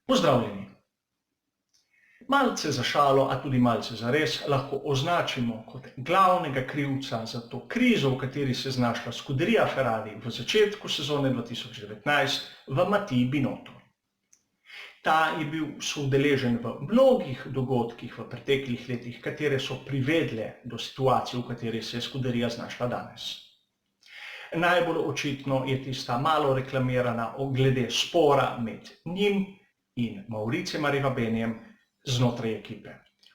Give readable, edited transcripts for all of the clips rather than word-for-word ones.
Pozdravljeni! Malce za šalo, a tudi malce za res, lahko označimo kot glavnega krivca za to krizo, v kateri se je znašla Scuderia Ferrari v začetku sezone 2019, v Mattii Binotto. Ta je bil soudeležen v mnogih dogodkih v preteklih letih, katere so privedle do situacije, v kateri se je Scuderia znašla danes. Najbolj očitno je tista malo reklamirana glede spora med njim in Mauricijem Arrivabenejem znotraj ekipe.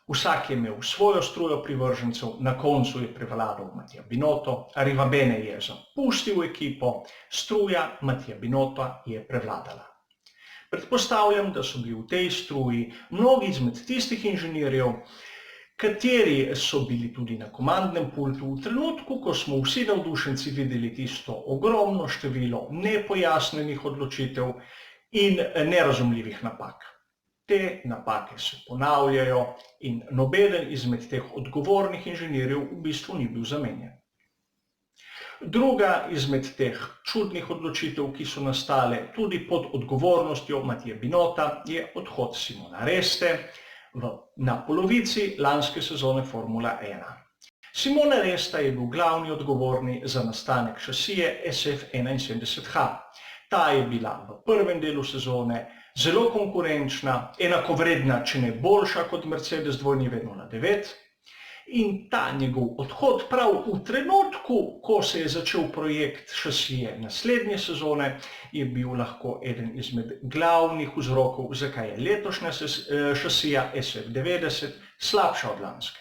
Vsak je imel svojo strujo privržencev, na koncu je prevladal Mattia Binotto, Arrivabene je zapustil ekipo, struja Mattia Binotta je prevladala. Predpostavljam, da so bili v tej struji mnogi izmed tistih inženirjev, kateri so bili tudi na komandnem pultu v trenutku, ko smo vsi navdušenci videli tisto ogromno število nepojasnjenih odločitev in nerazumljivih napak. Te napake se ponavljajo in nobeden izmed teh odgovornih inženirjev v bistvu ni bil zamenjan. Druga izmed teh čudnih odločitev, ki so nastale tudi pod odgovornostjo Mattia Binotta, je odhod Simona Reste na polovici lanske sezone Formula 1. Simone Resta je bil glavni odgovorni za nastanek šasije SF71H. Ta je bila v prvem delu sezone zelo konkurenčna, enakovredna, če ne boljša kot Mercedes 2.9, in ta njegov odhod prav v trenutku, ko se je začel projekt šasije naslednje sezone, je bil lahko eden izmed glavnih vzrokov, zakaj je letošnja šasija SF90 slabša od lanske.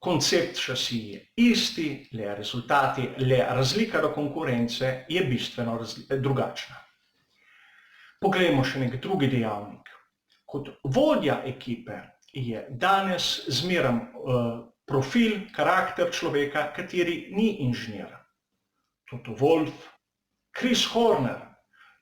Koncept šasij je isti, le rezultati, le razlika do konkurence je bistveno drugačna. Poglejmo še nek drugi dejavnik. Kot vodja ekipe je danes zmeren profil, karakter človeka, kateri ni inženir. Toto Wolff, Chris Horner,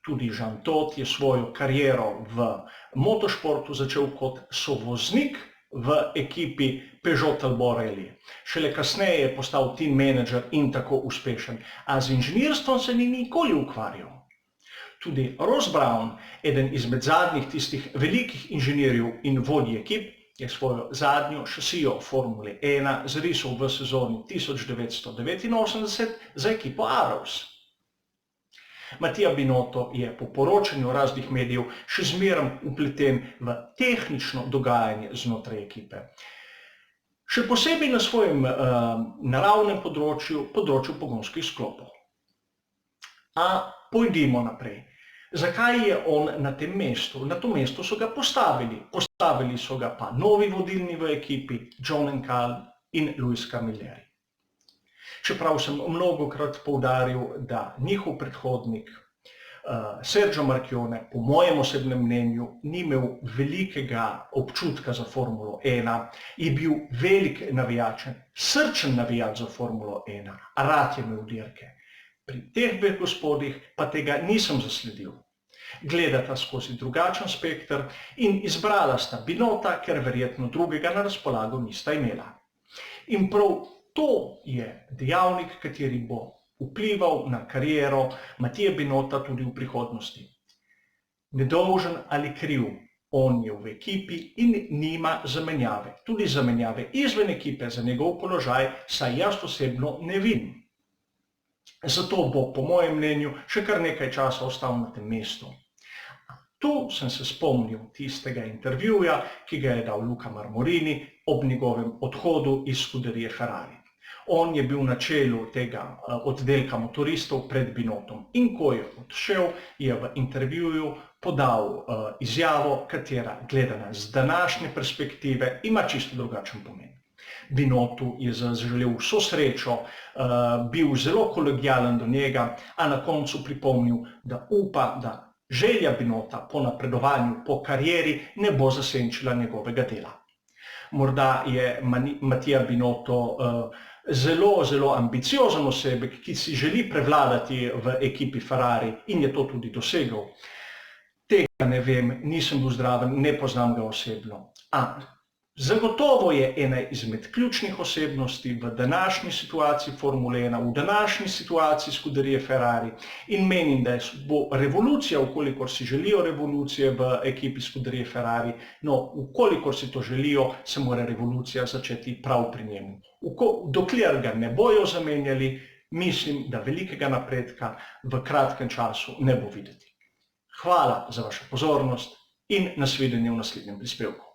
tudi Jean Todt je svojo kariero v motošportu začel kot sovoznik v ekipi Peugeot Talbot Rally. Šele kasneje je postal team manager in tako uspešen, a z inženirstvom se ni nikoli ukvarjal. Tudi Ross Brawn, eden izmed zadnjih tistih velikih inženirjev in vodij ekip, je svojo zadnjo šasijo Formule 1 zrisal v sezoni 1989 za ekipo Arrows. Mattia Binotto je po poročanju raznih medijev še zmeraj vpleten v tehnično dogajanje znotraj ekipe. Še posebej na svojem naravnem področju pogonskih sklopov. A pojdimo naprej. Zakaj je on na tem mestu? Na to mesto so ga postavili. Postavili so ga pa novi vodilni v ekipi, John Encal in Luis Camilleri. Čeprav sem mnogokrat poudaril, da njihov predhodnik Sergio Marchionne, po mojem osebnem mnenju, ni imel velikega občutka za Formulo 1, je bil velik navijač, srčen navijač za Formulo 1, rad je imel dirke. Pri teh dveh gospodih pa tega nisem zasledil. Gledata skozi drugačen spekter in izbrala sta Binotta, ker verjetno drugega na razpolago nista imela. In prav to je dejavnik, kateri bo vplival na kariero Mattia Binotta tudi v prihodnosti. Nedolžen ali kriv, on je v ekipi in nima zamenjave. Tudi zamenjave izven ekipe za njegov položaj, saj jaz osebno ne vidim. Zato bo, po mojem mnenju, še kar nekaj časa ostal na tem mestu. Tu sem se spomnil tistega intervjuja, ki ga je dal Luca Marmorini ob njegovem odhodu iz Scuderie Ferrari. On je bil na čelu tega oddelka motoristov pred Binottom in ko je odšel, je v intervjuju podal izjavo, katera gledana z današnje perspektive ima čisto drugačen pomen. Binottu je zaželel vso srečo, bil zelo kolegialen do njega, a na koncu pripomnil, da upa, da želja Binotta po napredovanju, po karieri ne bo zasenčila njegovega dela. Morda je Mattia Binotto zelo ambiciozen osebek, ki si želi prevladati v ekipi Ferrari in je to tudi dosegel. Tega ne vem, nisem bil zraven, ne poznam ga osebno. A Zagotovo je ena izmed ključnih osebnosti v današnji situaciji Formule 1, v današnji situaciji Scuderie Ferrari in menim, da bo revolucija, ukolikor si želijo revolucije v ekipi Scuderie Ferrari, no, ukolikor si to želijo, se mora revolucija začeti prav pri njemu. Dokler ga ne bojo zamenjali, mislim, da velikega napredka v kratkem času ne bo videti. Hvala za vašo pozornost in nasvidenje v naslednjem prispevku.